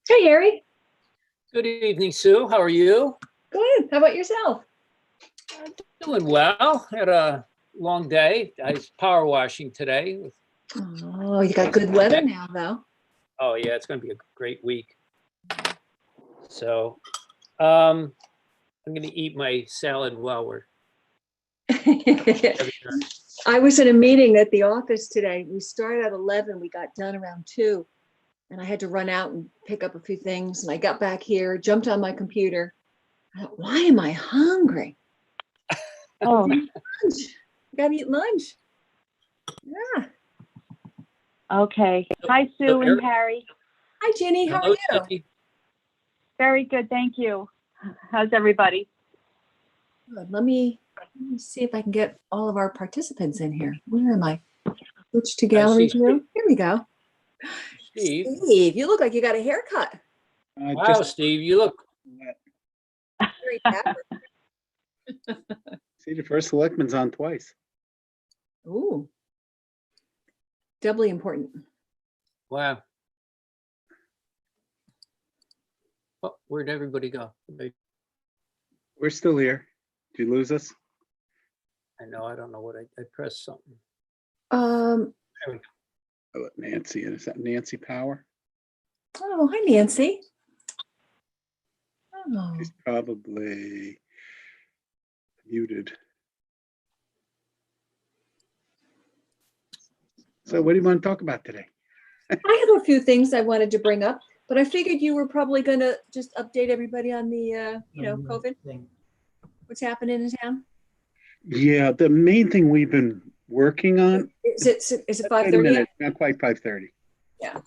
Hey, Harry. Good evening, Sue. How are you? Good. How about yourself? Doing well. Had a long day. I was power washing today. Oh, you got good weather now, though. Oh yeah, it's going to be a great week. So, I'm going to eat my salad while we're. I was in a meeting at the office today. We started at 11. We got done around 2. And I had to run out and pick up a few things. And I got back here, jumped on my computer. I thought, why am I hungry? Oh, I got to eat lunch. Yeah. okay. Hi, Sue and Harry. Hi, Ginny. How are Hello, you? Vicky. Very good, thank you. How's everybody? Good. Let me see if I can get all of our participants in here. Where am I? Switch to gallery see view. Here we go. Steve. Steve, you look like you got a haircut. Wow, Steve, you look. Very dapper. See, the first selectman's on twice. Ooh. Doubly important. Wow. Oh, where'd everybody go? We're still here. Did you lose us? I know. I don't know what I pressed something. Um. Oh, Nancy, is that Nancy Power? Oh, hi, Nancy. Oh. She's probably muted. So what do you want to talk about today? I have a few things I wanted to bring up, but I figured you were probably going to just update everybody on the, COVID. What's happening in town? Yeah, the main thing we've been working on. Is it Wait a 5:30? minute, not quite 5:30. Yeah.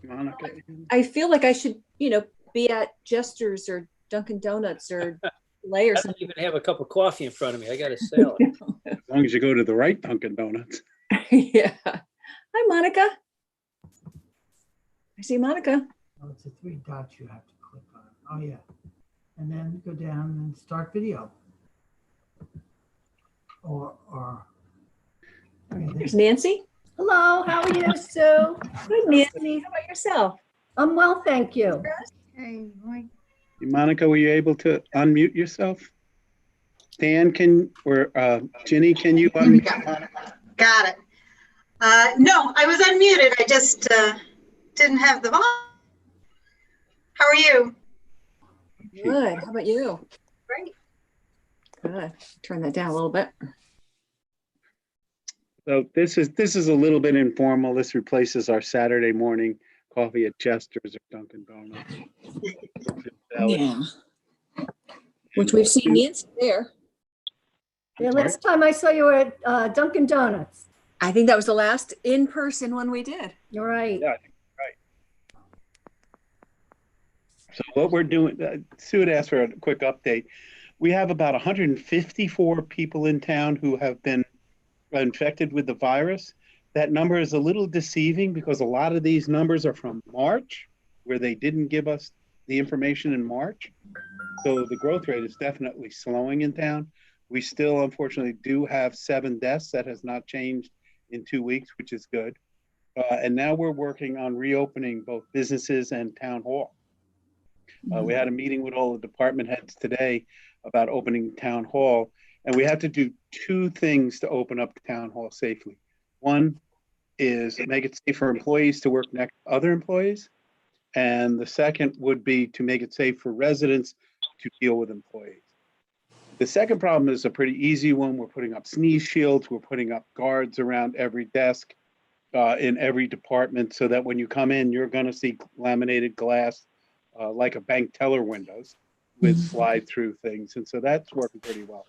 Monica? I feel like I should, be at Jester's or Dunkin' Donuts or Lay or I something. don't even have a cup of coffee in front of me. I got a salad. As long as you go to the right Dunkin' Donuts. Yeah. Hi, Monica. I see Monica. Oh, it's the 3 dots you have to click on. Oh, yeah. And then go down and start video. Or There's Nancy. Hello, how are you, Sue? Good, Nancy. How about yourself? I'm well, thank you. Hey, Mike. Monica, were you able to unmute yourself? Dan, or Ginny, can you unmute? Got it. No, I was unmuted. I just didn't have the volume. How are you? Good. How about you? Great. Good. Turn that down a little bit. So this is a little bit informal. This replaces our Saturday morning coffee at Chester's or Dunkin' Donuts. Yeah. Which we've seen Nancy there. The last time I saw you were at Dunkin' Donuts. I think that was the last in-person one we did. You're right. Yeah, I think you're right. So what we're doing, Sue had asked for a quick update. We have about 154 people in town who have been infected with the virus. That number is a little deceiving because a lot of these numbers are from March, where they didn't give us the information in March. So the growth rate is definitely slowing in town. We still, unfortunately, do have 7 deaths. That has not changed in 2 weeks, which is good. And now we're working on reopening both businesses and town hall. We had a meeting with all the department heads today about opening town hall, and we have to do 2 things to open up the town hall safely. One is make it safe for employees to work next to other employees, and the second would be to make it safe for residents to deal with employees. The second problem is a pretty easy one. We're putting up sneeze shields. We're putting up guards around every desk in every department so that when you come in, you're going to see laminated glass like a bank teller windows with slide-through things. And so that's working pretty well.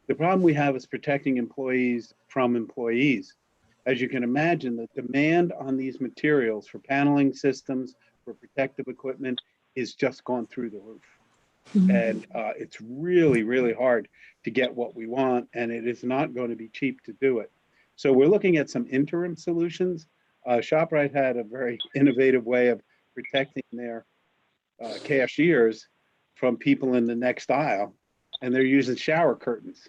The problem we have is protecting employees from employees. As you can imagine, the demand on these materials for paneling systems, for protective equipment is just gone through the roof. And it's really, really hard to get what we want, and it is not going to be cheap to do it. So we're looking at some interim solutions. ShopRite had a very innovative way of protecting their cashiers from people in the next aisle, and they're using shower curtains.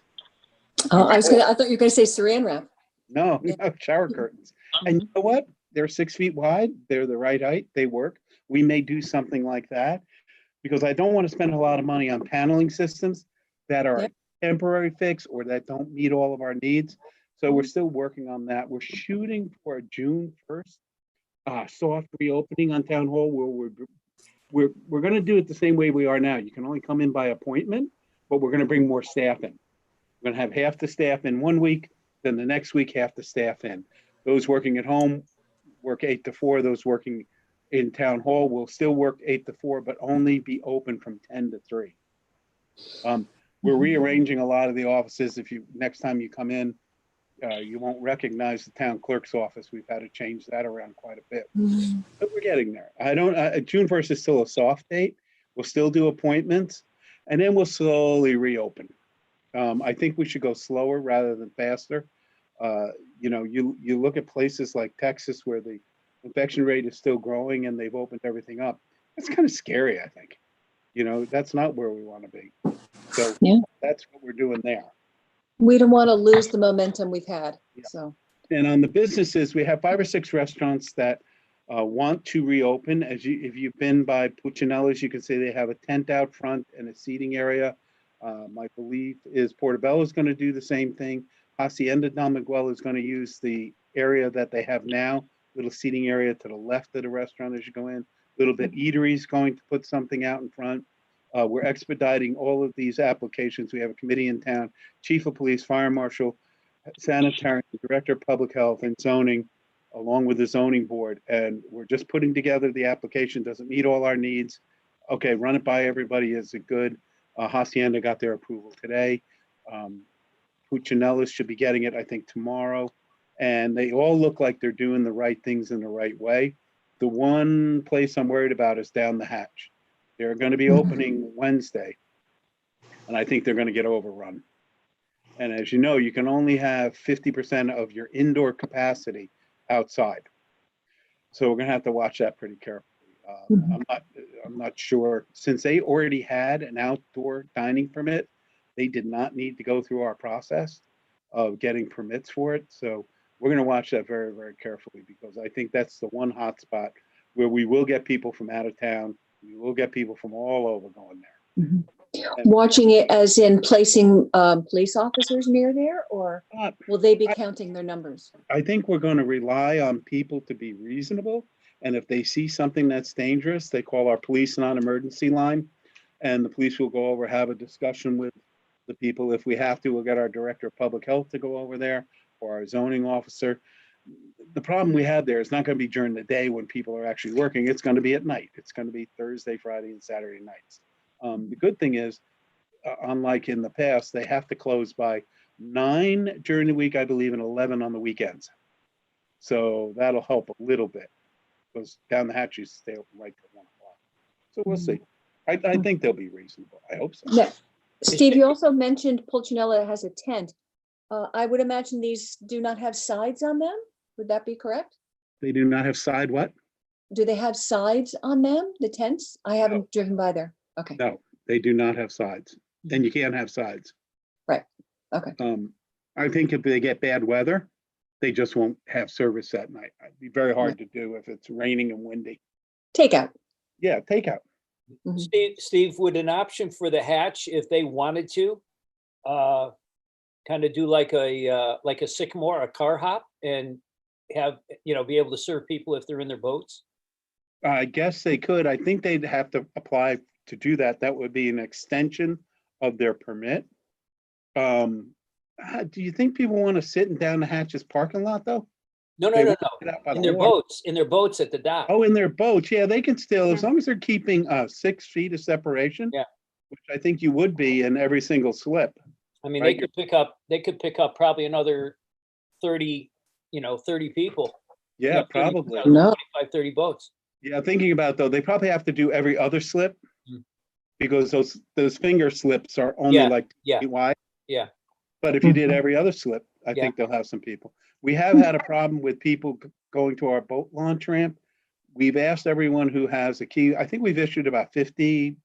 Oh, I thought you were gonna say saran wrap. No, no shower curtains. And you know what? They're 6 feet wide. They're the right height. They work. We may do something like that because I don't want to spend a lot of money on paneling systems that are Yep. a temporary fix or that don't meet all of our needs. So we're still working on that. We're shooting for a June 1st soft reopening on Town Hall where we're going to do it the same way we are now. You can only come in by appointment, but we're going to bring more staff in. We're going to have half the staff in 1 week, then the next week, half the staff in. Those working at home work 8 to 4. Those working in Town Hall will still work 8 to 4, but only be open from 10 to 3. We're rearranging a lot of the offices. If you next time you come in, you won't recognize the town clerk's office. We've had to change that around quite a bit, but we're getting there. June 1st is still a soft date. We'll still do appointments, and then we'll slowly reopen. I think we should go slower rather than faster. You look at places like Texas where the infection rate is still growing and they've opened everything up. It's kind of scary, I think. That's not where we want to be. So Yeah. That's what we're doing there. We don't want to lose the momentum we've had, Yeah. so. And on the businesses, we have 5 or 6 restaurants that want to reopen. If you've been by Puccinella's, you can see they have a tent out front and a seating area. My belief is Portobello is going to do the same thing. Hacienda Del Miguel is going to use the area that they have now, little seating area to the left of the restaurant as you go in. Little bit eatery is going to put something out in front. We're expediting all of these applications. We have a committee in town, chief of police, fire marshal, sanitarian, director of public health and zoning, along with the zoning board. And we're just putting together the application. Doesn't meet all our needs. Okay, run it by everybody. Is it good? Hacienda got their approval today. Puccinella's should be getting it, I think, tomorrow. And they all look like they're doing the right things in the right way. The one place I'm worried about is down the hatch. They're going to be opening Wednesday, and I think they're going to get overrun. And as you know, you can only have 50% of your indoor capacity outside. So we're going to have to watch that pretty carefully. I'm not sure. Since they already had an outdoor dining permit, they did not need to go through our process of getting permits for it. So we're going to watch that very, very carefully because I think that's the one hot spot where we will get people from out of town. We will get people from all over going there. Watching it as in placing police officers near there, or will they be counting their numbers? I think we're going to rely on people to be reasonable. And if they see something that's dangerous, they call our police non-emergency line, and the police will go over, have a discussion with the people. If we have to, we'll get our director of public health to go over there or our zoning officer. The problem we have there is not going to be during the day when people are actually working. It's going to be at night. It's going to be Thursday, Friday, and Saturday nights. The good thing is, unlike in the past, they have to close by 9 during the week, I believe, and 11 on the weekends. So that'll help a little bit because down the hatch you stay open right till 1 o'clock. So we'll see. I think they'll be reasonable. I hope so. Yeah. Steve, you also mentioned Pulcinella has a tent. I would imagine these do not have sides on them. Would that be correct? They do not have side what? Do they have sides on them, the tents? I haven't driven by there. Okay. No, they do not have sides. And you can't have sides. Right. Okay. I think if they get bad weather, they just won't have service that night. It'd be very hard to do if it's raining and windy. Takeout. Yeah, takeout. Steve, would an option for the hatch, if they wanted to, kind of do like a Sycamore, a car hop, and have, be able to serve people if they're in their boats? I guess they could. I think they'd have to apply to do that. That would be an extension of their permit. Do you think people want to sit in down the hatches parking lot though? No. In their boats at the dock. Oh, in their boats. Yeah, they can still, as long as they're keeping 6 feet of separation. Yeah. Which I think you would be in every single slip. I mean, right? They could pick up probably another 30 people. Yeah, probably. 25, 30 boats. Yeah, thinking about though, they probably have to do every other slip because those finger slips are only like 2 feet wide. Yeah. But if you did every other slip, I think they'll have some people. We have had a problem with people going to our boat launch ramp. We've asked everyone who has a key. I think we've issued about 50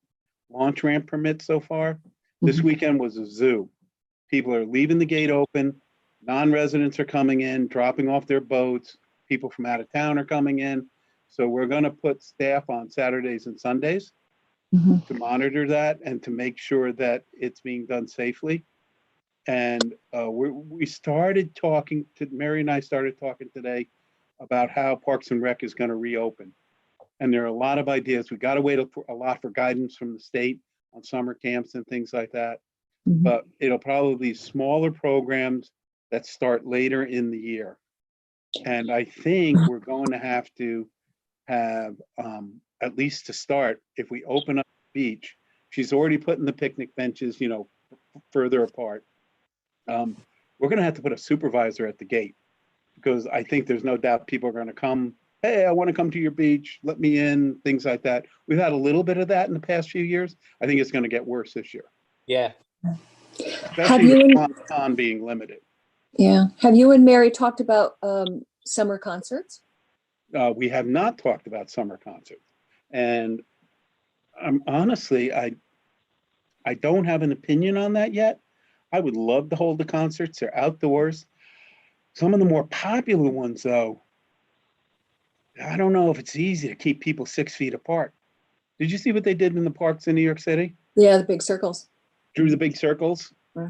launch ramp permits so far. This Mhm. weekend was a zoo. People are leaving the gate open. Non-residents are coming in, dropping off their boats. People from out of town are coming in. So we're going to put staff on Saturdays and Sundays Mhm. to monitor that and to make sure that it's being done safely. And we started talking to, Mary and I started talking today about how Parks and Rec is going to reopen. And there are a lot of ideas. We got to wait a lot for guidance from the state on summer camps and things like that. Mhm. But it'll probably be smaller programs that start later in the year. And I think we're going to have at least to start, if we open up the beach, she's already putting the picnic benches, further apart. We're going to have to put a supervisor at the gate because I think there's no doubt people are going to come. Hey, I want to come to your beach. Let me in, things like that. We've had a little bit of that in the past few years. I think it's going to get worse this year, Yeah. especially you with and- on being limited. Yeah. Have you and Mary talked about summer concerts? We have not talked about summer concerts. And honestly, I don't have an opinion on that yet. I would love to hold the concerts. They're outdoors. Some of the more popular ones, though, I don't know if it's easy to keep people 6 feet apart. Did you see what they did in the parks in New York City? Yeah, the big circles. Drew the big circles? Yeah.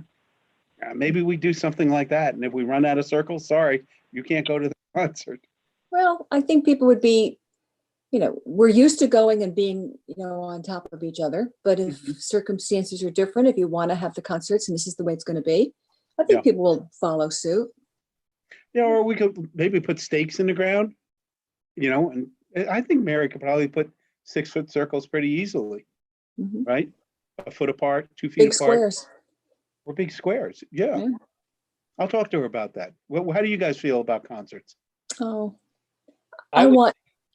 Maybe we do something like that. And if we run out of circles, sorry, you can't go to the concert. Well, I think people would be, we're used to going and being, on top of each other. But if circumstances are different, if you want to have the concerts and this is the way it's going to be, I think Yeah. people will follow suit. Yeah, or we could maybe put stakes in the ground, and I think Mary could probably put 6-foot circles pretty easily, Mhm. right? A foot apart, 2 feet Big apart. squares. Or big squares. Yeah. Yeah. I'll talk to her about that. Well, how do you guys feel about concerts? Oh, I I would,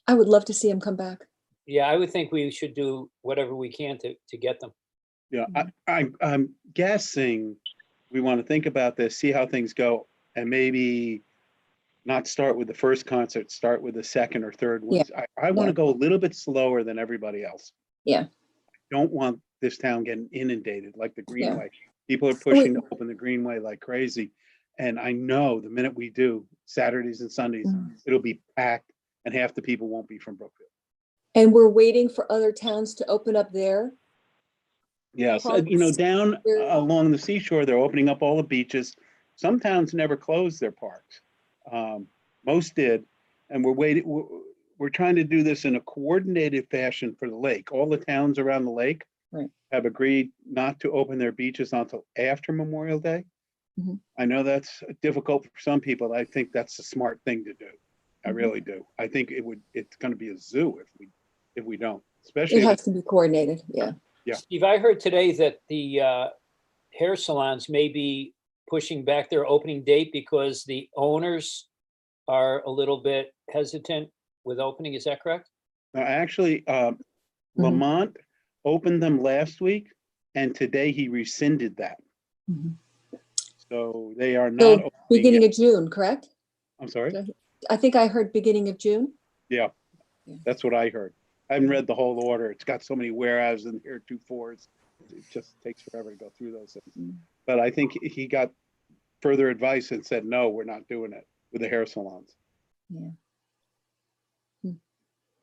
would love to see him come back. yeah, I would think we should do whatever we can to get them. Yeah, I'm guessing we want to think about this, see how things go, and maybe not start with the first concert, start with the second or third ones. I want to go a little bit slower than everybody else. Yeah. Don't want this town getting inundated like the Yeah. Greenway. People are pushing to open the Greenway like crazy. And I know the minute we do Saturdays and Sundays, it'll be packed and half the people won't be from Brookfield. And we're waiting for other towns to open up their Yes, parks. down along the seashore, they're opening up all the beaches. Some towns never closed their parks. Most did. And we're trying to do this in a coordinated fashion for the lake. All the towns around the lake have agreed not to open their beaches until after Memorial Day. Mhm. I know that's difficult for some people. I think that's a smart thing to do. I really do. I think it's going to be a zoo if we don't, especially It has to be coordinated. Yeah. Yeah. Steve, I heard today that the hair salons may be pushing back their opening date because the owners are a little bit hesitant with opening. Is that correct? actually, Lamont opened them last week, and today he rescinded that. Mhm. So they are not So opening beginning yet. of June, correct? I'm sorry? I think I heard beginning of June. Yeah, that's what I heard. I haven't read the whole order. It's got so many whereas and heretofores. It just takes forever to go through those things. But I think he got further advice and said, no, we're not doing it with the hair salons. Yeah.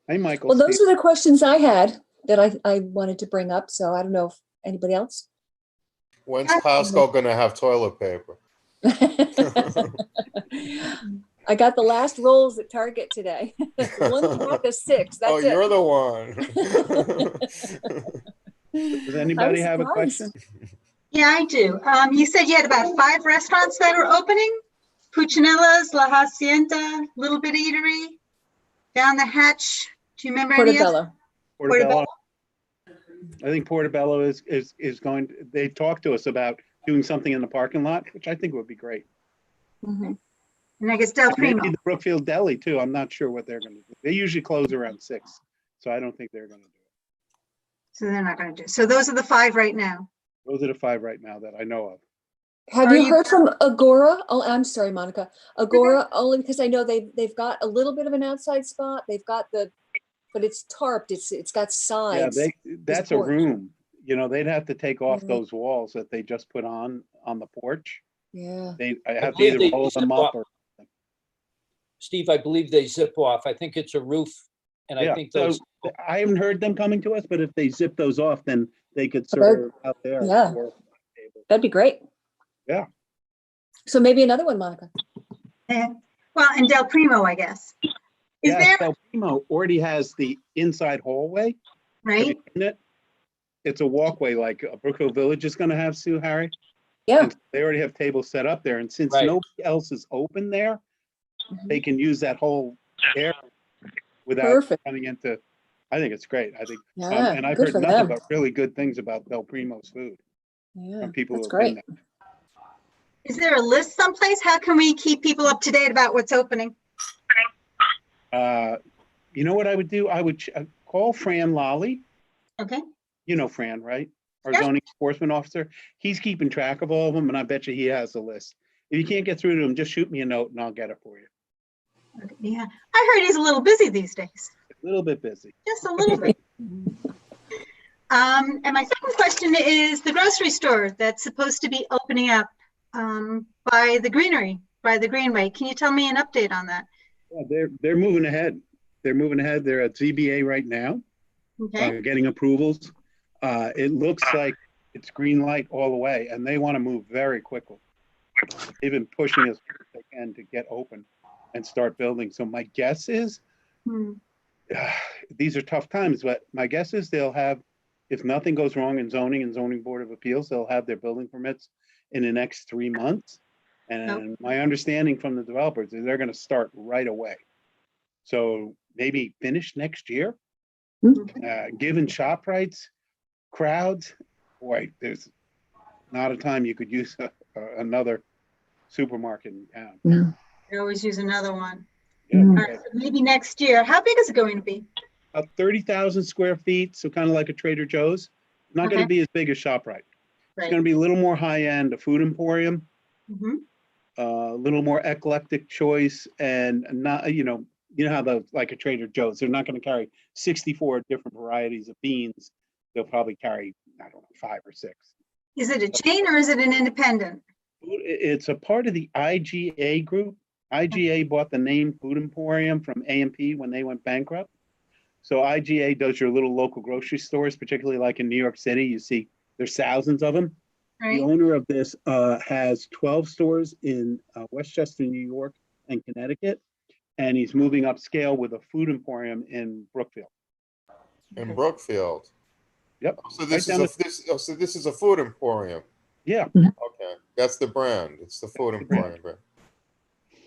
Hey, Michael. Well, those Steve. are the questions I had that I wanted to bring up. So I don't know if anybody else. When's Costco gonna have toilet paper? I got the last rolls at Target today. 1 pack of 6. That's Oh, it. you're the one. Does anybody have a surprised. question? Yeah, I do. You said you had about 5 restaurants that are opening? Puccinella's, La Hacienda, Little Bit Eatery, Down the Hatch. Do you remember any others? Portobello. Portobello. I think Portobello is going to, they talked to us about doing something in the parking lot, which I think would be great. Mhm. And I guess Del Primo. Maybe the Brookfield Deli too. I'm not sure what they're going to do. They usually close around 6, so I don't think they're going to do it. So they're not going to do. So those are the 5 right now. Those are the 5 right now that I know of. Have Are you you- heard from Agora? Oh, I'm sorry, Monica. Agora, only because I know they've got a little bit of an outside spot. They've got but it's tarped. It's got Yeah, sides. that's a porch. room. you know, they'd have to take off Yeah. those walls that they just put on the porch. Yeah. I have to believe either they roll zip them off. up or, Steve, I believe they zip off. I think it's a roof. And I yeah. think So those, I haven't heard them coming to us, but if they zip those off, then they could Oh, they're- serve out there. yeah. or table. That'd be great. Yeah. So maybe another one, Monica. Well, and Del Primo, I guess. Is Yes, there, Del Primo already has the inside hallway. Have right? you seen it? It's a walkway like Brookfield Village is gonna have, Sue, Harry. Yeah. And they already have tables set up there, and since Right. nobody else is open there, they can use that whole area without Perfect. coming into, I think it's great. I think, Yeah. and I've Good heard for nothing them. but really good things about Del Primo's food Yeah. from people who That's have been great. there. Is there a list someplace? How can we keep people up to date about what's opening? You know what I would do? I would call Fran Lally. Okay, You know Fran, right? Our Yeah. zoning enforcement officer. He's keeping track of all of them, and I bet you he has a list. If you can't get through to him, just shoot me a note and I'll get it for you. okay, yeah. I heard he's a little busy these days, A little bit busy. just a little bit. And my second question is the grocery store that's supposed to be opening up by the greenery, by the Greenway. Can you tell me an update on that? Yeah, they're moving ahead. They're moving ahead. They're at ZBA right now, Okay, getting approvals. It looks like it's green light all the way, and they want to move very quickly. They've been pushing as hard as they can to get open and start building. So my guess is, Hmm. these are tough times, but my guess is they'll have, if nothing goes wrong in zoning and zoning board of appeals, they'll have their building permits in the next 3 months. And my understanding from the developers is they're going to start right away. So maybe finish next year. Given ShopRite's crowds, boy, there's not a time you could use another supermarket in town. Yeah. I always use another one. Yeah, Mm. All right, so maybe next year. How big is it going to be? about 30,000 square feet, so kind of like a Trader Joe's. Not going to Okay. be as big as ShopRite. It's Right. going to be a little more high-end, a food emporium, Mhm. a little more eclectic choice, and not, you know how the like a Trader Joe's, they're not going to carry 64 different varieties of beans. They'll probably carry, I don't know, 5 or 6. Is it a chain or is it an independent? It's a part of the IGA group. IGA bought the name Food Emporium from A&P when they went bankrupt. So IGA does your little local grocery stores, particularly like in New York City. You see there's thousands of them. The Right. owner of this has 12 stores in Westchester, New York, and Connecticut, and he's moving upscale with a food emporium in Brookfield. In Brookfield. Yep. So Right down this is a food emporium. Yeah, Okay, that's the brand. It's the food the brand. emporium brand.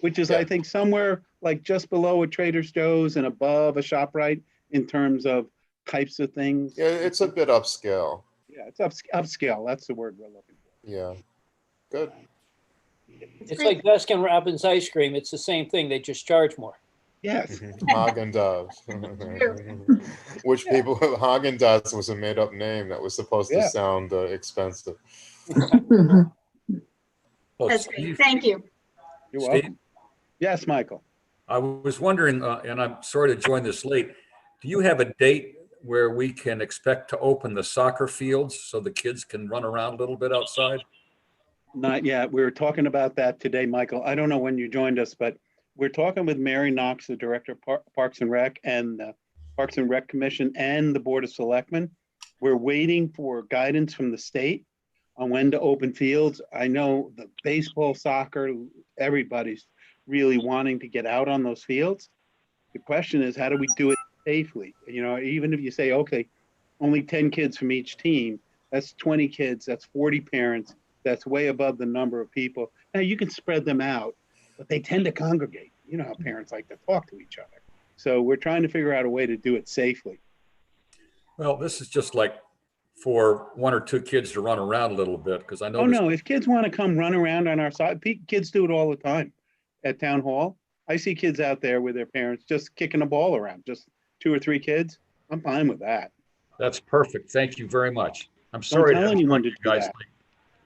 which is Yeah. I think somewhere like just below a Trader Joe's and above a ShopRite in terms of types of things. Yeah, it's a bit upscale. Yeah, it's upscale. That's the word we're looking for. Yeah, good. it's like Baskin Robbins ice cream. It's the same thing. They just charge more. Yes. Haagen-Dazs. Which people, Haagen-Dazs was a made-up name that was supposed to Yeah. sound expensive. Well, That's great. Steve, Thank you. You're Steve? welcome. Yes, Michael. I was wondering, and I'm sorry to join this late, do you have a date where we can expect to open the soccer fields so the kids can run around a little bit outside? Not yet. We were talking about that today, Michael. I don't know when you joined us, but we're talking with Mary Knox, the Director of Parks and Rec, and the Parks and Rec Commission and the Board of Selectmen. We're waiting for guidance from the state on when to open fields. I know the baseball, soccer, everybody's really wanting to get out on those fields. The question is, how do we do it safely? You know, even if you say, okay, only 10 kids from each team, that's 20 kids, that's 40 parents, that's way above the number of people. Now you can spread them out, but they tend to congregate. You know how parents like to talk to each other. So we're trying to figure out a way to do it safely. Well, this is just like for 1 or 2 kids to run around a little bit, because I know. Oh, no, if kids want to come run around on our side, kids do it all the time at town hall. I see kids out there with their parents just kicking a ball around, just 2 or 3 kids. I'm fine with that. That's perfect. Thank you very much. I'm Don't sorry to tell have anyone joined to you do guys that. late.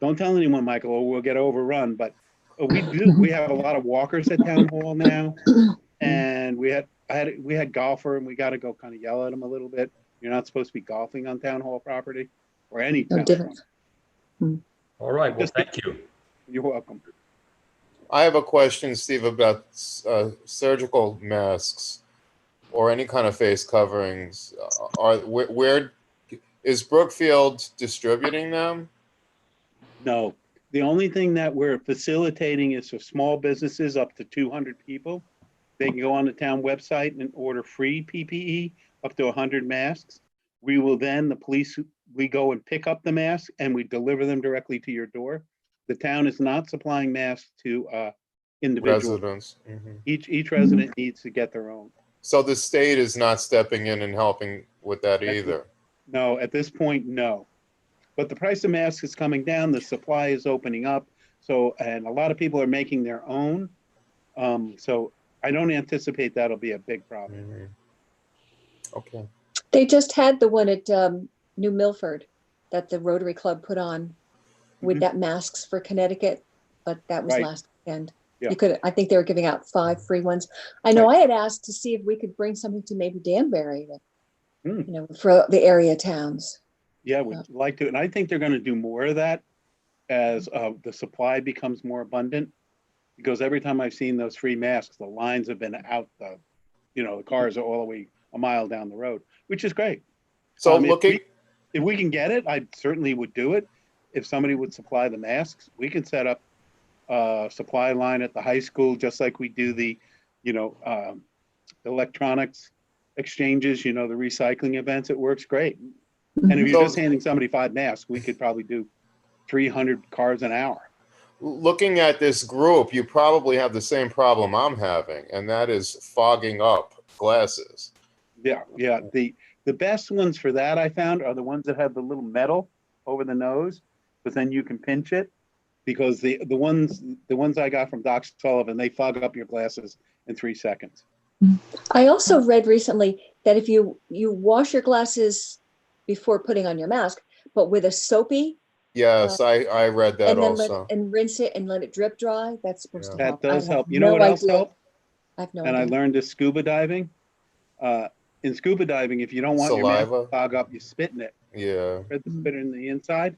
Don't tell anyone, Michael, or we'll get overrun. But we do. We have a lot of walkers at town hall now, and we had golfer, and we got to go kind of yell at them a little bit. You're not supposed to be golfing on town hall property. or any No town. difference. All right, well, Just- thank you. You're welcome. I have a question, Steve, about surgical masks or any kind of face coverings. Where is Brookfield distributing them? No, the only thing that we're facilitating is for small businesses up to 200 people. They can go on the town website and order free PPE up to 100 masks. We will then, the police, we go and pick up the masks and we deliver them directly to your door. The town is not supplying masks to individuals. Residents. Mhm. Each resident needs to get their own. So the state is not stepping in and helping with that either. No, at this point, no. But the price of masks is coming down, the supply is opening up. So, and a lot of people are making their own. So I don't anticipate that'll be a big problem. Mhm. Okay. They just had the one at New Milford that the Rotary Club put on with Mhm. that masks for Connecticut, but that was Right. last weekend. Yeah. You could, I think they were giving out 5 free ones. I know I had asked to see if we could bring something to maybe Danbury, Hmm. for the area towns. Yeah, we'd like to, and I think they're gonna do more of that as the supply becomes more abundant. Because every time I've seen those free masks, the lines have been out the cars are all the way a mile down the road, which is great. So If we can get it, I certainly would do it. If somebody would supply the masks, we can set up a supply line at the high school, just like we do the electronics exchanges, the recycling events. It works great. And if you're So- just handing somebody 5 masks, we could probably do 300 cars an hour. looking at this group, you probably have the same problem I'm having, and that is fogging up glasses. Yeah. The best ones for that I found are the ones that have the little metal over the nose, but then you can pinch it. Because the ones I got from Doc Sullivan, they fog up your glasses in 3 seconds. I also read recently that if you wash your glasses before putting on your mask, but with a soapy, Yes, I read that and then also. rinse it and let it drip dry, that's supposed to Yeah. help. That does I have help. You know no what else idea. helps? I have no And I idea. learned this scuba diving. In scuba diving, if you don't want your mask Saliva? to fog up, you spit in it. Yeah. Spread the spit in the inside,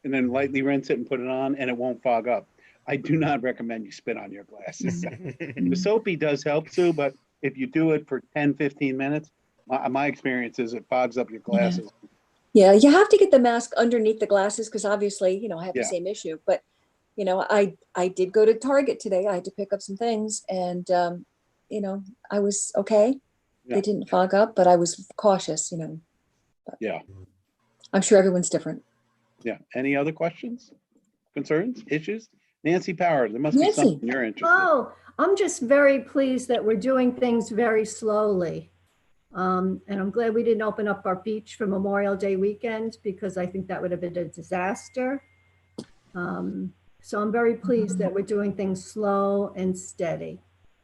and then lightly rinse it and put it on, and it won't fog up. I do not recommend you spit on your glasses. The soapy does help too, but if you do it for 10, 15 minutes, my experience is it fogs up your glasses. Yeah, you have to get the mask underneath the glasses because obviously, I have Yeah. the same issue. But, I did go to Target today. I had to pick up some things and, I was okay. Yeah. They didn't fog up, but I was cautious, But Yeah. I'm sure everyone's different. Yeah. Any other questions, concerns, issues? Nancy Power, there must be Nancy. something you're interested in. Oh, I'm just very pleased that we're doing things very slowly. And I'm glad we didn't open up our beach for Memorial Day weekend because I think that would have been a disaster. So I'm very pleased that we're doing things slow and steady.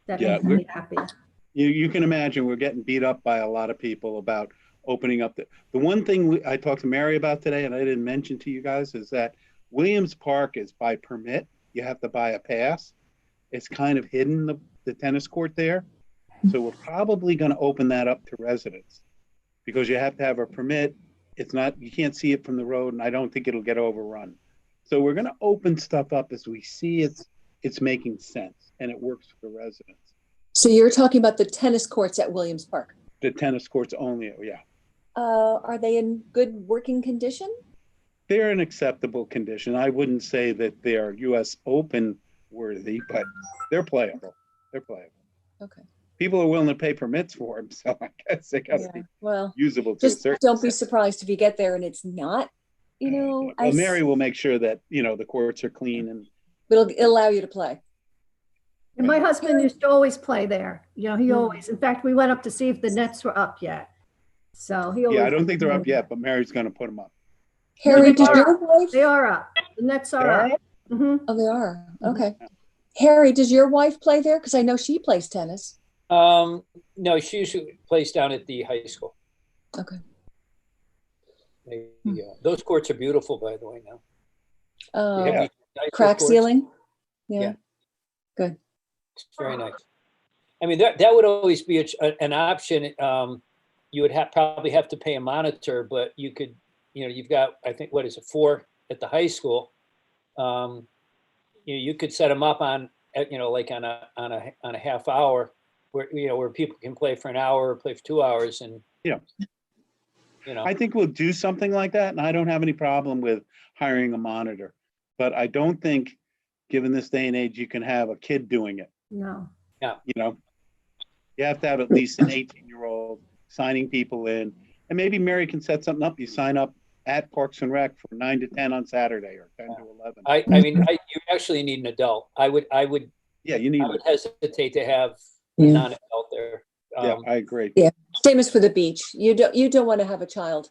That Yeah, makes me happy. You can imagine we're getting beat up by a lot of people about opening up. The one thing I talked to Mary about today, and I didn't mention to you guys, is that Williams Park is by permit. You have to buy a pass. It's kind of hidden, the tennis court there. So we're probably going to open that up to residents because you have to have a permit. You can't see it from the road, and I don't think it'll get overrun. So we're going to open stuff up as we see it's making sense and it works for the residents. So you're talking about the tennis courts at Williams Park. The tennis courts only, yeah. Are they in good working condition? They're in acceptable condition. I wouldn't say that they are US Open worthy, but they're playable. They're playable. Okay. People are willing to pay permits for them, so I guess they gotta Yeah. be Well, usable to a just certain don't be extent. surprised if you get there and it's not, Well, Mary will make sure that, the courts are clean and it'll allow you to play. And my husband used to always play there. He always, in fact, we went up to see if the nets were up yet. So he always. yeah, I don't think they're up yet, but Mary's gonna put them up. Harry, they did are your wife? They are up. The nets are They up. Mhm. Oh, they are. Okay. Harry, does your wife play there? Because I know she plays tennis. No, she usually plays down at the high school. Okay. Those courts are beautiful, by the way, now. You have Yeah. these nice Crack courts. ceiling? Yeah. Yeah. Good. It's very nice. I mean, that would always be an option. You would probably have to pay a monitor, but you could you've got, I think, what is it, 4 at the high school. You could set them up on, like on a half hour where, where people can play for an hour or play for 2 hours and, Yeah. you know, I think we'll do something like that, and I don't have any problem with hiring a monitor. But I don't think, given this day and age, you can have a kid doing it. No. You know, you have to have at least an 18-year-old signing people in, and maybe Mary can set something up. You sign up at Parks and Rec for 9 to 10 on Saturday or 10 to 11. I mean, you actually need an adult. I would Yeah, you need. hesitate to have a Yeah. non-adult there. Yeah, I agree. Yeah. Same as for the beach. You don't want to have a child.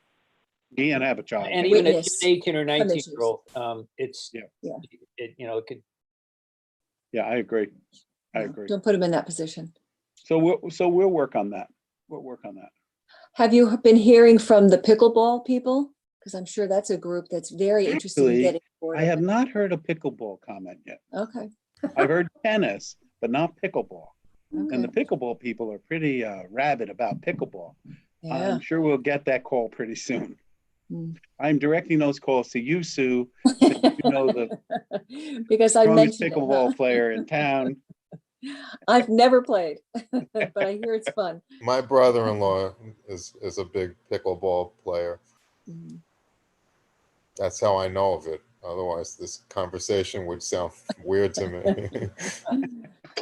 You can't have a child. And even an Witness 18 or 19 issues. year old, it's, Yeah. Yeah. it could. Yeah, I agree. I agree. Don't put them in that position. So we'll work on that. We'll work on that. Have you been hearing from the pickleball people? Because I'm sure that's a group that's very interested in Actually, getting board. I have not heard a pickleball comment yet. Okay. I've heard tennis, but not pickleball. And the Okay. pickleball people are pretty rabid about pickleball. Yeah. I'm sure we'll get that call pretty soon. Mm. I'm directing those calls to you, Sue, since you know the Because I strongest mentioned it, pickleball huh? player in town. I've never played, but I hear it's fun. My brother-in-law is a big pickleball player. Mm. That's how I know of it. Otherwise, this conversation would sound weird to me.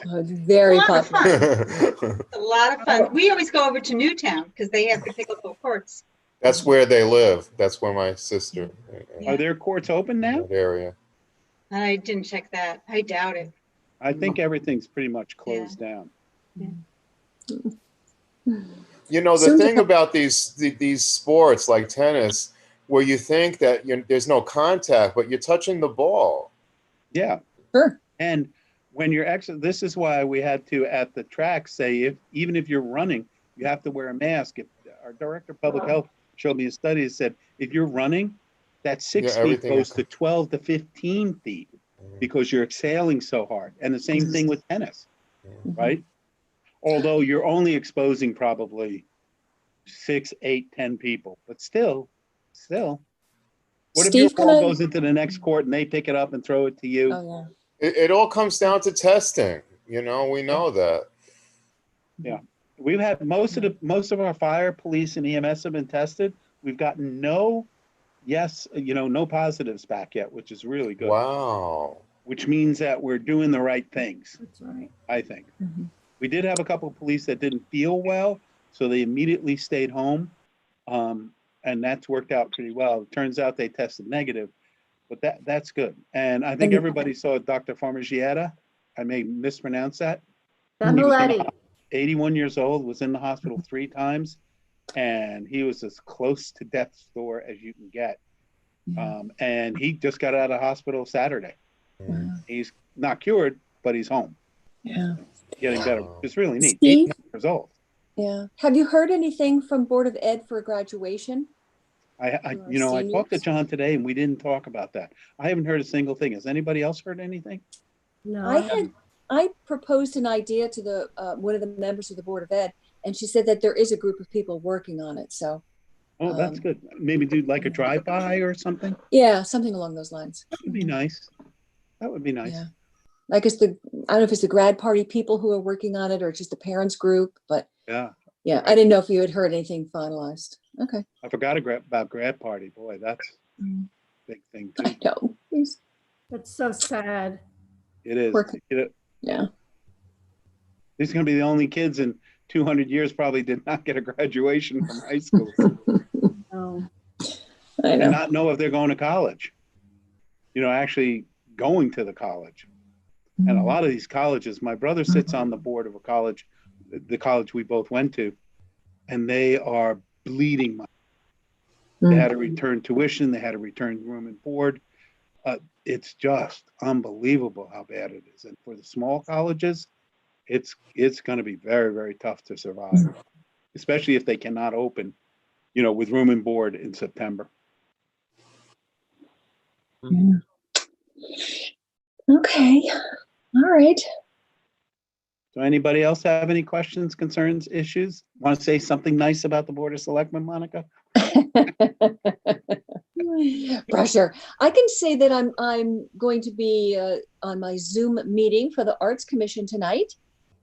Oh, it's very A lot of popular. fun. A lot of fun. We always go over to Newtown because they have the pickleball courts. That's where they live. That's where my sister. Yeah. Are their courts open now? That area. I didn't check that. I doubt it. I think everything's pretty much closed down. You know, the Soon to thing come- about these sports like tennis, where you think that there's no contact, but you're touching the ball. Yeah. Sure. And when you're actually, this is why we had to, at the track, say, even if you're running, you have to wear a mask. If our director of public health showed me a study that said, if you're running, that 6 feet everything goes is- to 12 to 15 feet because you're exhaling so hard. And the same thing with tennis, right? Although you're only exposing probably 6, 8, 10 people, but still. What if your Steve, ball goes into the next court and they pick it up and throw it to you? Oh It all comes down to testing. We know that. Yeah. We've had most of our fire, police, and EMS have been tested. We've gotten no positives back yet, which is really good. Wow. Which means that we're doing the right things, That's right. I think. yeah. We did have a couple of police that didn't feel well, so they immediately stayed home. And that's worked out pretty well. It turns out they tested negative, but that's good. And I think everybody saw Dr. Farmagietta. I may mispronounce that. Familetti. 81 years old, was in the hospital 3 times, and he was as close to death's door as you can get. And he just got out of hospital Saturday. Wow. He's not cured, but he's home, Yeah. getting better. It's really neat. Steve? 81 years old. Yeah. Have you heard anything from Board of Ed for graduation? I For our talked to seniors? John today, and we didn't talk about that. I haven't heard a single thing. Has anybody else heard anything? No. I proposed an idea to the one of the members of the Board of Ed, and she said that there is a group of people working on it. So Oh, that's good. Maybe do like a drive-by or something. yeah, something along those lines. That would be nice. That would be nice. Yeah. I guess I don't know if it's the grad party people who are working on it or just the parents group, but Yeah. yeah, I didn't know if you had heard anything finalized. Okay. I forgot about grad party. Boy, that's a big thing too. I know. Please. That's so sad. It is. Work- You know, Yeah. these are going to be the only kids in 200 years probably did not get a graduation from high school No. I and know. not know if they're going to college. Actually going to the college. And a lot of these colleges, my brother sits on the board of a college, the college we both went to, and they are bleeding money. They had to return tuition. They had to return room and board. It's just unbelievable how bad it is. And for the small colleges, it's going to be very, very tough to survive, especially if they cannot open, with room and board in September. Yeah. Okay. All right. So anybody else have any questions, concerns, issues? Want to say something nice about the Board of Selectmen, Monica? Pressure. I can say that I'm going to be on my Zoom meeting for the Arts Commission tonight,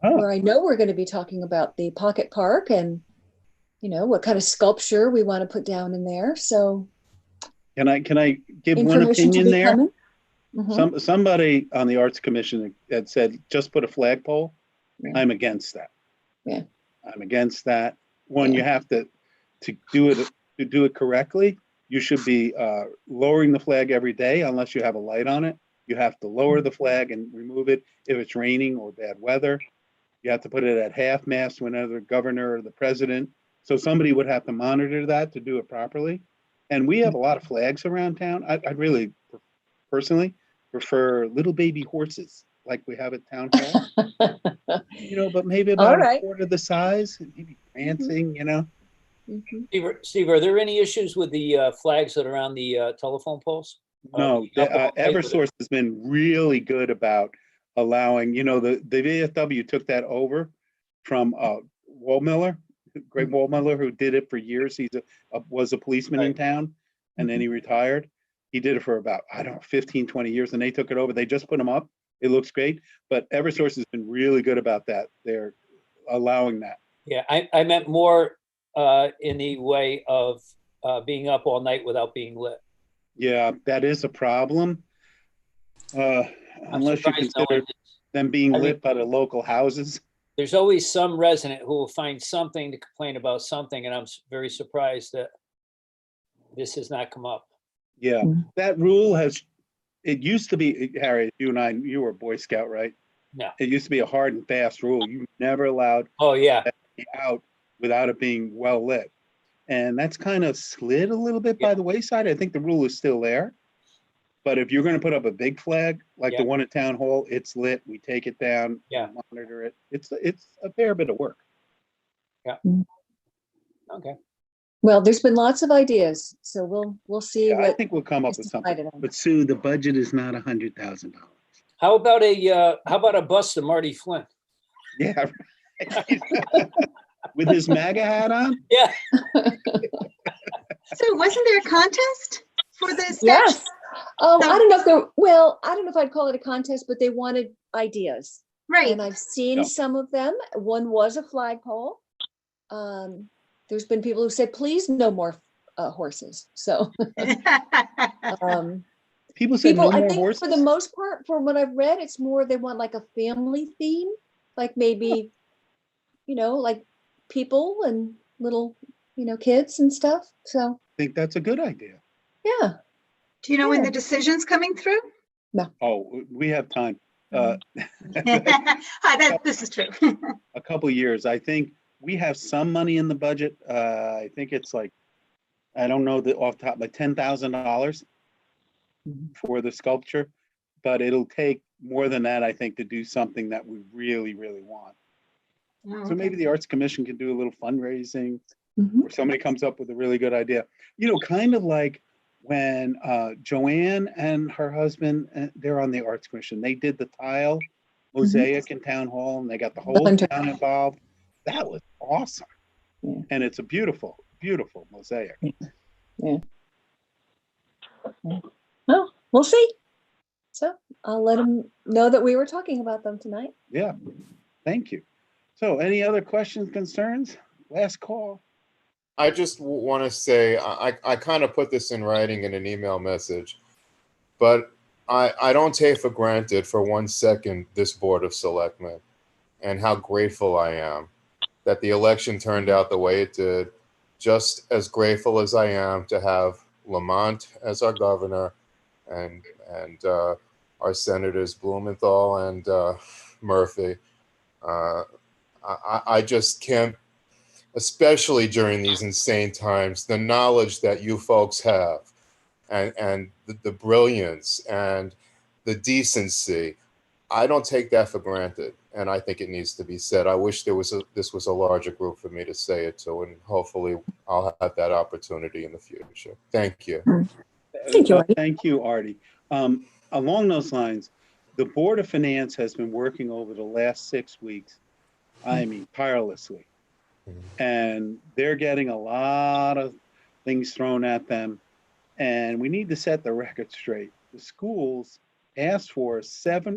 Oh, where I know we're going to be talking about the Pocket Park and, you know, what kind of sculpture we want to put down in there. So can I give one information to opinion be there? coming. Mhm. Somebody on the Arts Commission had said, just put a flagpole. Yeah. I'm against that. Yeah. I'm against that. One, Yeah. you have to do it correctly. You should be lowering the flag every day unless you have a light on it. You have to lower the flag and remove it if it's raining or bad weather. You have to put it at half mast whenever the governor or the president. So somebody would have to monitor that to do it properly. And we have a lot of flags around town. I really personally prefer little baby horses like we have at town hall. You know, but maybe All about a right. quarter the size, maybe prancing, you know. Mhm. Steve, are there any issues with the flags that are on the telephone poles? No, Up all night with it? Eversource has been really good about allowing, you know, the VFW took that over from Wallmiller, Greg Wallmiller, who did it for years. He's was a policeman in Right. town, and then he retired. He did it for about, I don't know, 15, 20 years, and they took it over. They just put them up. It looks great, but Eversource has been really good about that. They're allowing that. Yeah, I meant more in the way of being up all night without being lit. Yeah, that is a problem. I'm Unless you surprised no consider one- them being I mean- lit by the local houses. There's always some resident who will find something to complain about something, and I'm very surprised that this has not come up. Yeah, Mm. that rule it used to be, Harry, you were a Boy Scout, right? No. It used to be a hard and fast rule. You never allowed Oh, yeah. to be out without it being well lit. And that's kind of slid a little bit by Yeah. the wayside. I think the rule is still there. But if you're going to put up a big flag, like Yeah. the one at Town Hall, it's lit, we take it down, Yeah. monitor it. It's a fair bit of work. Okay. Well, there's been lots of ideas, so we'll see Yeah, I what think we'll come up is with something. decided on. But Sue, the budget is not $100,000. How about a bust of Marty Flynn? Yeah, right. With his MAGA hat on? Yeah. So wasn't there a contest for this? Yes. So- I don't know if there, well, I don't know if I'd call it a contest, but they wanted ideas. Right. And I've seen Yeah. some of them. One was a flagpole. There's been people who said, please no more horses. So People said people, no I more think horses? for the most part, from what I've read, it's more they want like a family theme, like maybe, you know, like people and little, you know, kids and stuff. So I think that's a good idea. yeah. Do you know when Yeah. the decision's coming through? Oh, we have time. This is true. A couple years. I think we have some money in the budget. I think it's like, I don't know off the top, like $10,000 for the sculpture, but it'll take more than that, I think, to do something that we really, really want. Oh, So maybe the Arts Commission can do a little fundraising, Mhm. or somebody comes up with a really good idea. You know, kind of like when Joanne and her husband, they're on the Arts Commission, they did the tile mosaic in Town Hall, and they got the whole Hunter. town involved. That was awesome. Yeah. And it's a beautiful, beautiful mosaic. Well, we'll see. So I'll let them know that we were talking about them tonight. Yeah, thank you. So any other questions, concerns? Last call. I just want to say, I kind of put this in writing in an email message, but I don't take for granted for 1 second this Board of Selectmen and how grateful I am that the election turned out the way it did. Just as grateful as I am to have Lamont as our governor and our senators Blumenthal and Murphy. I just can't, especially during these insane times, the knowledge that you folks have and the brilliance and the decency. I don't take that for granted, and I think it needs to be said. I wish this was a larger group for me to say it to, and hopefully I'll have that opportunity in the future. Thank you. Thank you, Artie. Thank you, Artie. Along those lines, the Board of Finance has been working over the last 6 weeks, I mean, tirelessly. And they're getting a lot of things thrown at them. And we need to set the record straight. The schools asked for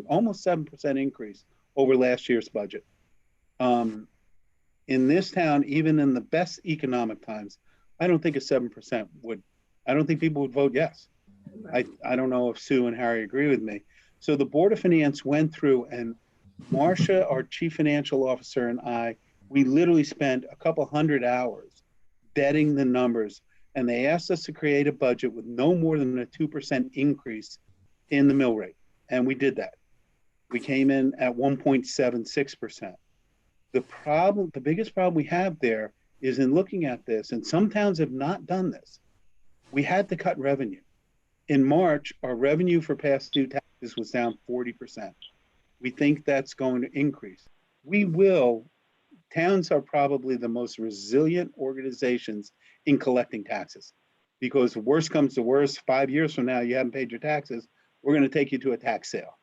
almost 7% increase over last year's budget. In this town, even in the best economic times, I don't think a 7% I don't think people would vote yes. I don't know if Sue and Harry agree with me. So the Board of Finance went through, and Marcia, our chief financial officer, and we literally spent a couple hundred hours vetting the numbers, and they asked us to create a budget with no more than a 2% increase in the mill rate. And we did that. We came in at 1.76%. The biggest problem we have there is in looking at this, and some towns have not done this, we had to cut revenue. In March, our revenue for past due taxes was down 40%. We think that's going to increase. Towns are probably the most resilient organizations in collecting taxes, because the worst comes to worst, 5 years from now, you haven't paid your taxes, we're going to take you to a tax sale.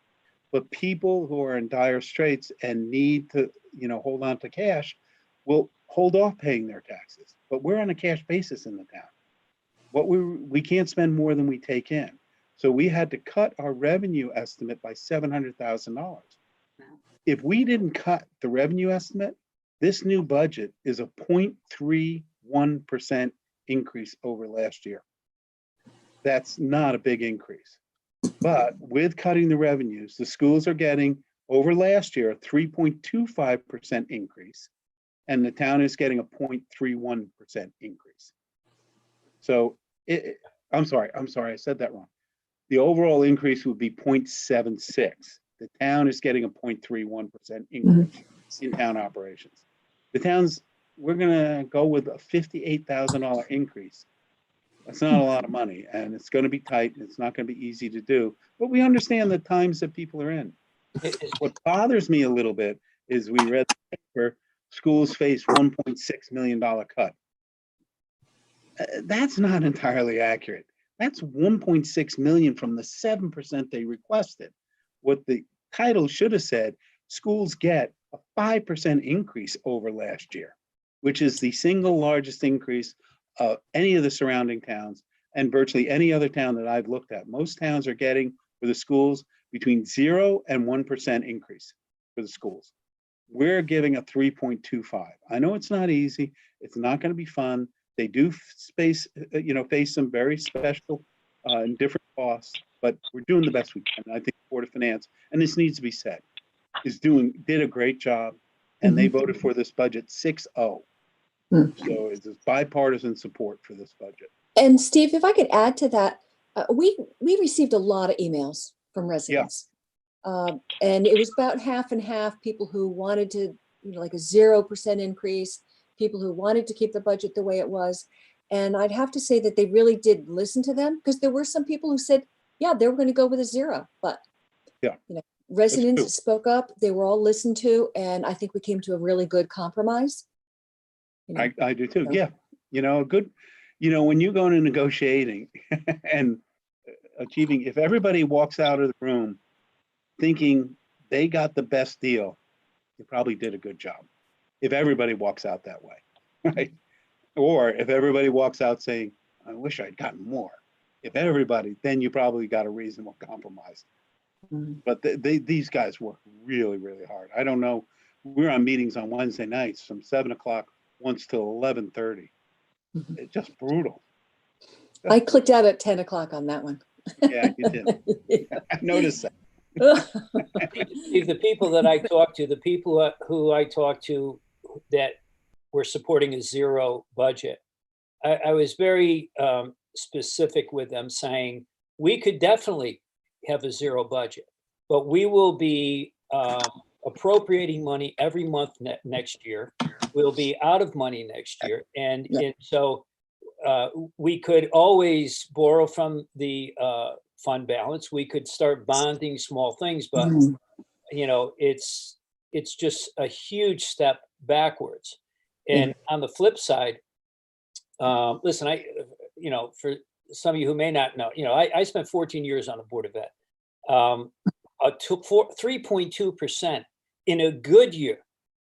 But people who are in dire straits and need to, hold on to cash will hold off paying their taxes. But we're on a cash basis in the town. We can't spend more than we take in. So we had to cut our revenue estimate by $700,000. If we didn't cut the revenue estimate, this new budget is a 0.31% increase over last year. That's not a big increase. But with cutting the revenues, the schools are getting, over last year, a 3.25% increase, and the town is getting a 0.31% increase. So, I'm sorry, I said that wrong. The overall increase would be 0.76. The town is getting a 0.31% increase in town operations. We're gonna go with a $58,000 increase. That's not a lot of money, and it's gonna be tight, and it's not gonna be easy to do, but we understand the times that people are in. What bothers me a little bit is we read the paper, schools face $1.6 million cut. That's not entirely accurate. That's 1.6 million from the 7% they requested. What the title should have said, schools get a 5% increase over last year, which is the single largest increase of any of the surrounding towns and virtually any other town that I've looked at. Most towns are getting for the schools between 0 and 1% increase for the schools. We're giving a 3.25. I know it's not easy. It's not going to be fun. They do face some very special and different costs, but we're doing the best we can. I think the Board of Finance, and this needs to be said, did a great job, and they voted for this budget 6-0. So it's bipartisan support for this budget. And Steve, if I could add to that, we received a lot of emails from residents. And it was about half and half, people who wanted to, like a 0% increase, people who wanted to keep the budget the way it was. And I'd have to say that they really did listen to them, because there were some people who said, yeah, they were going to go with a 0, but residents spoke up, they were all listened to, and I think we came to a really good compromise. I do too. Yeah. When you go into negotiating and achieving, if everybody walks out of the room thinking they got the best deal, you probably did a good job. If everybody walks out that way, right? Or if everybody walks out saying, I wish I'd gotten more. If everybody, then you probably got a reasonable compromise. But these guys work really, really hard. I don't know. We're on meetings on Wednesday nights from 7 o'clock once till 11:30. It's just brutal. I clicked out at 10 o'clock on that one. Yeah, you did. I noticed that. Steve, the people that I talked to, the people who I talked to that were supporting a 0 budget, I was very specific with them, saying we could definitely have a 0 budget, but we will be appropriating money every month next year. We'll be out of money next year. And so we could always borrow from the fund balance. We could start bonding small things, but it's just a huge step backwards. And on the flip side, listen, for some of you who may not know, I spent 14 years on the Board of Ed. 3.2% in a good year,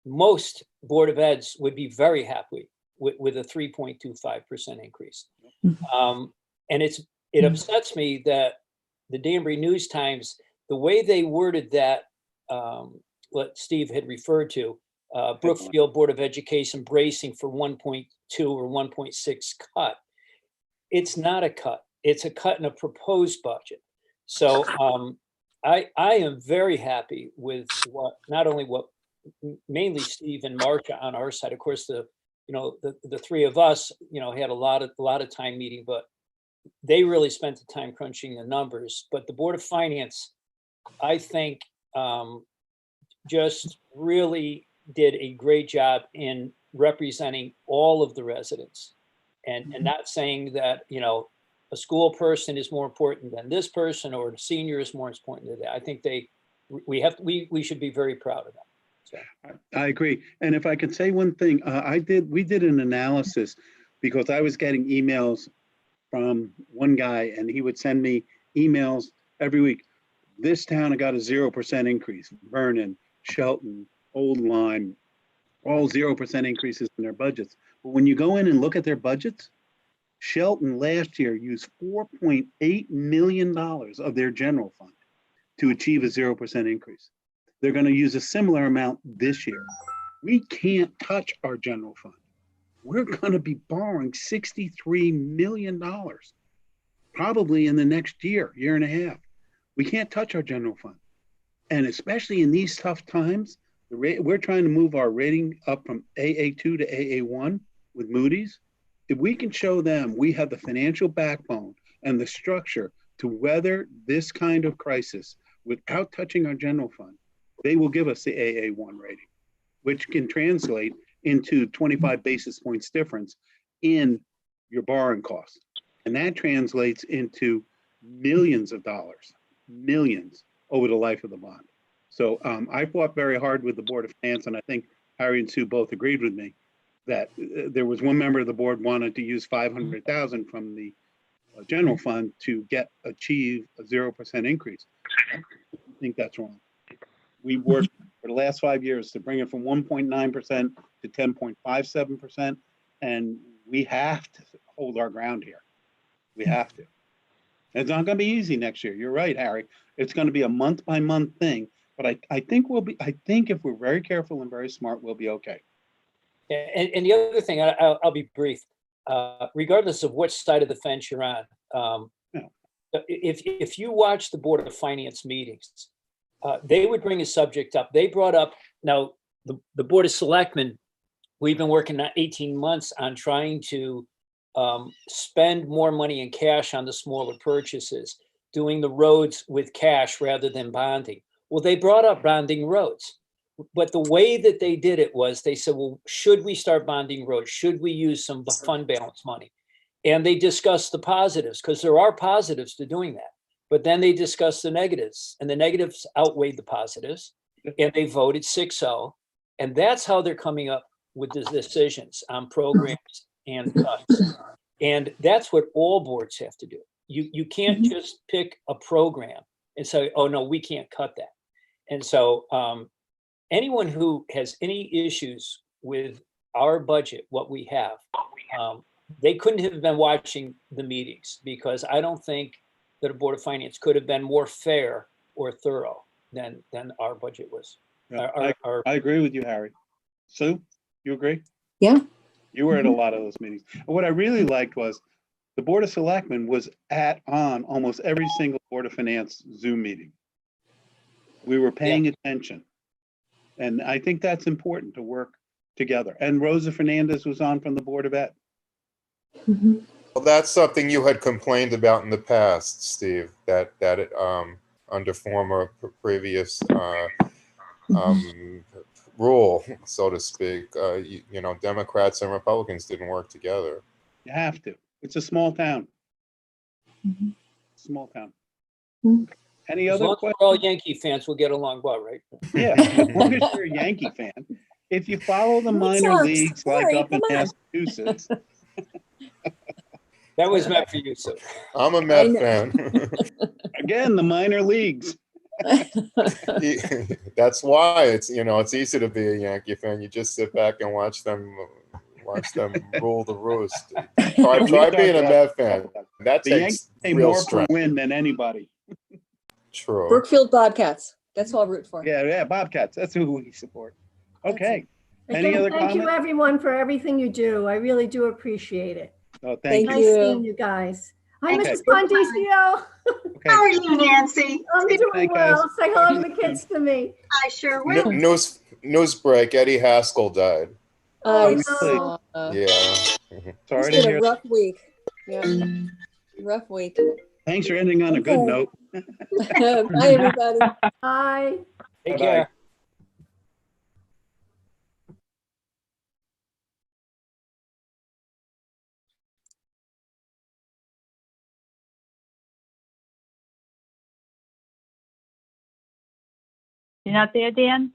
most Board of Eds would be very happy with a 3.25% increase. And it upsets me that the Danbury News Times, the way they worded that, what Steve had referred to, Brookfield Board of Education bracing for 1.2 or 1.6 cut. It's not a cut. It's a cut in a proposed budget. So I am very happy with not only what mainly Steve and Marcia on our side. Of course, the three of us, had a lot of time meeting, but they really spent the time crunching the numbers. But the Board of Finance, I think, just really did a great job in representing all of the residents, and not saying that a school person is more important than this person or a senior is more important than that. I think we should be very proud of them. So. I agree. And if I could say one thing, we did an analysis because I was getting emails from one guy and he would send me emails every week. This town got a 0% increase. Vernon, Shelton, Old Lyme, all 0% increases in their budgets. But when you go in and look at their budgets, Shelton last year used $4.8 million of their general fund to achieve a 0% increase. They're going to use a similar amount this year. We can't touch our general fund. We're going to be borrowing $63 million, probably in the next year and a half. We can't touch our general fund. And especially in these tough times, we're trying to move our rating up from AA2 to AA1 with Moody's. If we can show them we have the financial backbone and the structure to weather this kind of crisis without touching our general fund, they will give us the AA1 rating, which can translate into 25 basis points difference in your borrowing costs. And that translates into millions of dollars, millions over the life of the bond. So I fought very hard with the Board of Finance, and I think Harry and Sue both agreed with me that there was one member of the board wanted to use 500,000 from the general fund to achieve a 0% increase. I think that's wrong. We worked for the last 5 years to bring it from 1.9% to 10.57%, and we have to hold our ground here. We have to. It's not going to be easy next year. You're right, Harry. It's going to be a month by month thing, but I think if we're very careful and very smart, we'll be okay. And the other thing, I'll be brief. Regardless of which side of the fence you're on, if you watch the Board of Finance meetings, they would bring a subject up. They brought up, now the Board of Selectmen, we've been working 18 months on trying to spend more money in cash on the smaller purchases, doing the roads with cash rather than bonding. Well, they brought up bonding roads, but the way that they did it was they said, well, should we start bonding roads? Should we use some fund balance money? And they discussed the positives, because there are positives to doing that. But then they discussed the negatives, and the negatives outweighed the positives, and they voted 6-0. And that's how they're coming up with the decisions on programs and cuts. And that's what all boards have to do. You can't just pick a program and say, oh, no, we can't cut that. And so anyone who has any issues with our budget, what we have, they couldn't have been watching the meetings, because I don't think that a Board of Finance could have been more fair or thorough than our budget was. Yeah, I agree with you, Harry. Sue, you agree? Yeah. You were at a lot of those meetings. What I really liked was the Board of Selectmen was on almost every single Board of Finance Zoom meeting. We were paying attention. And I think that's important to work together. And Rosa Fernandez was on from the Board of Ed. Well, that's something you had complained about in the past, Steve, that under former previous rule, so to speak, Democrats and Republicans didn't work together. You have to. It's a small town. Small town. Any As other long as questions? we're all Yankee fans, we'll get along well, right? Yeah, as long as you're a Yankee fan. If you follow the minor Sox. leagues like Harry, up in come on. Massachusetts, That was meant for you, Sue. I'm a Met fan. again, the minor leagues. That's why it's easy to be a Yankee fan. You just sit back and watch them Watch them rule the roost. Try being a Met fan. That The Yankees takes pay real more per strength. win than anybody. True. Brookfield Bobcats. That's all I root for. Yeah, Bobcats. That's who we support. Okay. Any Again, other thank you comment? everyone for everything you do. I really do appreciate it. Oh, Thank thank Nice you. you. seeing you guys. Hi, Thank Mrs. you. Ponticio. Okay. How are you, Nancy? I'm Good- doing night, guys. well. Say hello to the kids to me. I sure will. News break. Eddie Haskell died. I no. saw. Yeah. It's Sorry to been hear. a rough week. Yeah, rough week. Thanks for ending on a good Okay. note. Bye, everybody. Bye. Take Bye-bye. care. You not there, Dan?